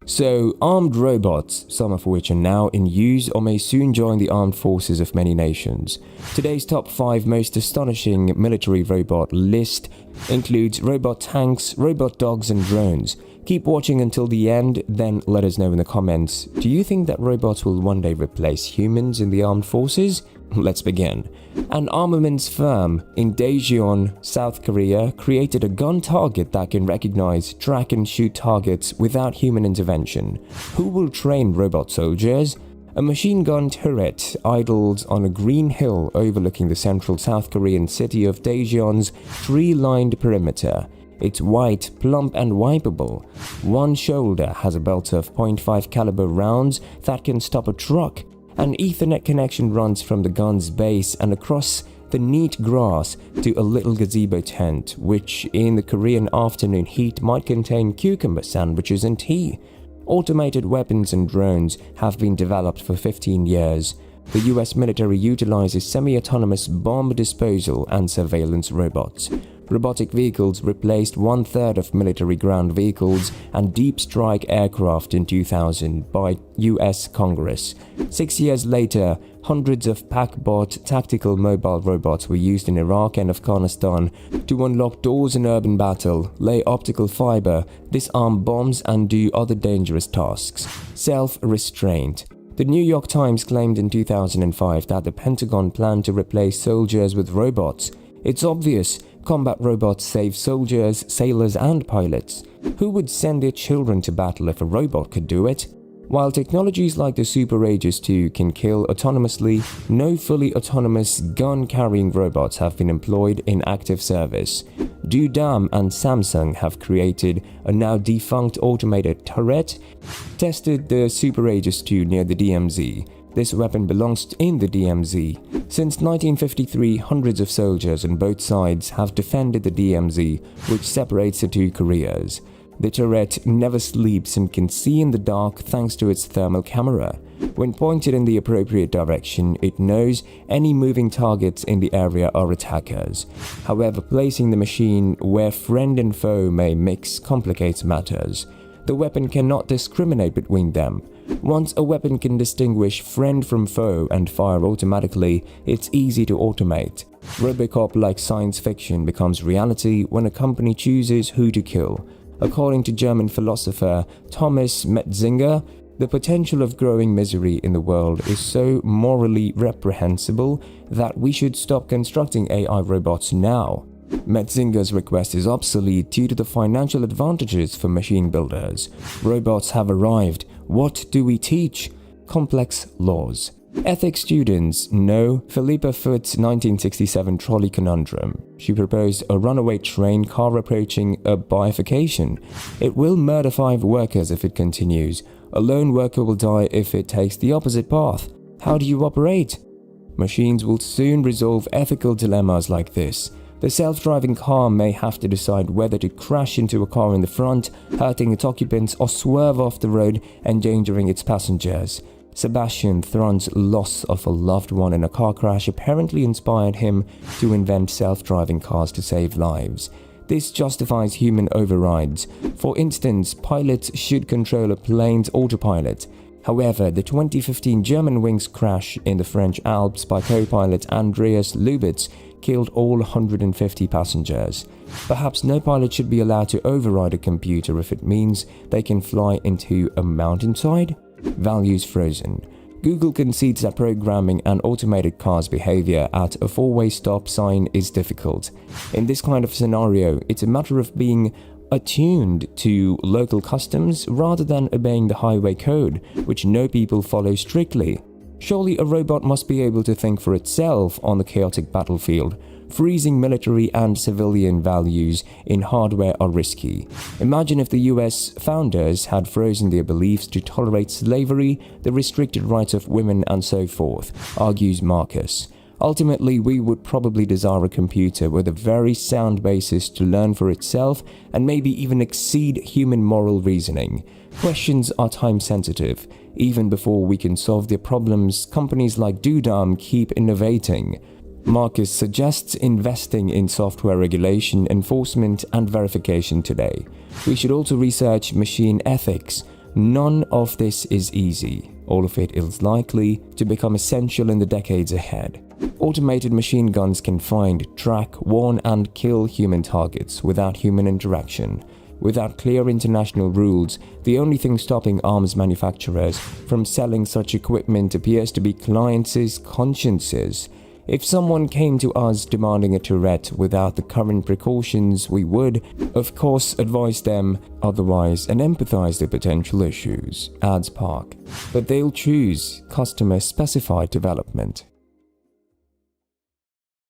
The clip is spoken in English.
So, armed robots, some of which are now in use or may soon join the armed forces of many nations. Today's top 5 most astonishing military robot list includes robot tanks, robot dogs and drones. Keep watching until the end, then let us know in the comments. Do you think that robots will one day replace humans in the armed forces? Let's begin. An armaments firm in Daejeon, South Korea, created a gun target that can recognize, track and shoot targets without human intervention. Who will train robot soldiers? A machine gun turret idles on a green hill overlooking the central South Korean city of Daejeon's tree-lined perimeter. It's white, plump and wipeable. One shoulder has a belt of .5 caliber rounds that can stop a truck. An Ethernet connection runs from the gun's base and across the neat grass to a little gazebo tent, which in the Korean afternoon heat might contain cucumber sandwiches and tea. Automated weapons and drones have been developed for 15 years. The US military utilizes semi-autonomous bomb disposal and surveillance robots. Robotic vehicles replaced 1/3 of military ground vehicles and deep strike aircraft in 2000 by US Congress. 6 years later, hundreds of PackBot tactical mobile robots were used in Iraq and Afghanistan to unlock doors in urban battle, lay optical fiber, disarm bombs and do other dangerous tasks. Self-restraint. The New York Times claimed in 2005 that the Pentagon planned to replace soldiers with robots. It's obvious. Combat robots save soldiers, sailors and pilots. Who would send their children to battle if a robot could do it? While technologies like the Super Aegis 2 can kill autonomously, no fully autonomous gun-carrying robots have been employed in active service. Dudam and Samsung have created a now defunct automated turret, tested the Super Aegis 2 near the DMZ. This weapon belongs in the DMZ. Since 1953, hundreds of soldiers on both sides have defended the DMZ, which separates the two Koreas. The turret never sleeps and can see in the dark thanks to its thermal camera. When pointed in the appropriate direction, it knows any moving targets in the area are attackers. However, placing the machine where friend and foe may mix complicates matters. The weapon cannot discriminate between them. Once a weapon can distinguish friend from foe and fire automatically, it's easy to automate. Robocop-like science fiction becomes reality when a company chooses who to kill. According to German philosopher Thomas Metzinger, the potential of growing misery in the world is so morally reprehensible that we should stop constructing AI robots now. Metzinger's request is obsolete due to the financial advantages for machine builders. Robots have arrived. What do we teach? Complex laws. Ethics students know Philippa Foot's 1967 trolley conundrum. She proposed a runaway train car approaching a bifurcation. It will murder 5 workers if it continues. A lone worker will die if it takes the opposite path. How do you operate? Machines will soon resolve ethical dilemmas like this. The self-driving car may have to decide whether to crash into a car in the front, hurting its occupants, or swerve off the road, endangering its passengers. Sebastian Thrun's loss of a loved one in a car crash apparently inspired him to invent self-driving cars to save lives. This justifies human overrides. For instance, pilots should control a plane's autopilot. However, the 2015 Germanwings crash in the French Alps by co-pilot Andreas Lubitz killed all 150 passengers. Perhaps no pilot should be allowed to override a computer if it means they can fly into a mountainside? Values frozen. Google concedes that programming an automated car's behavior at a 4-way stop sign is difficult. In this kind of scenario, it's a matter of being attuned to local customs rather than obeying the highway code, which no people follow strictly. Surely a robot must be able to think for itself on the chaotic battlefield. Freezing military and civilian values in hardware are risky. Imagine if the US founders had frozen their beliefs to tolerate slavery, the restricted rights of women and so forth, argues Marcus. Ultimately, we would probably desire a computer with a very sound basis to learn for itself and maybe even exceed human moral reasoning. Questions are time-sensitive. Even before we can solve their problems, companies like Dudam keep innovating. Marcus suggests investing in software regulation, enforcement, and verification today. We should also research machine ethics. None of this is easy. All of it is likely to become essential in the decades ahead. Automated machine guns can find, track, warn, and kill human targets without human interaction. Without clear international rules, the only thing stopping arms manufacturers from selling such equipment appears to be clients' consciences. If someone came to us demanding a turret without the current precautions, we would, of course, advise them otherwise and empathize the potential issues, adds Park. But they'll choose customer-specified development.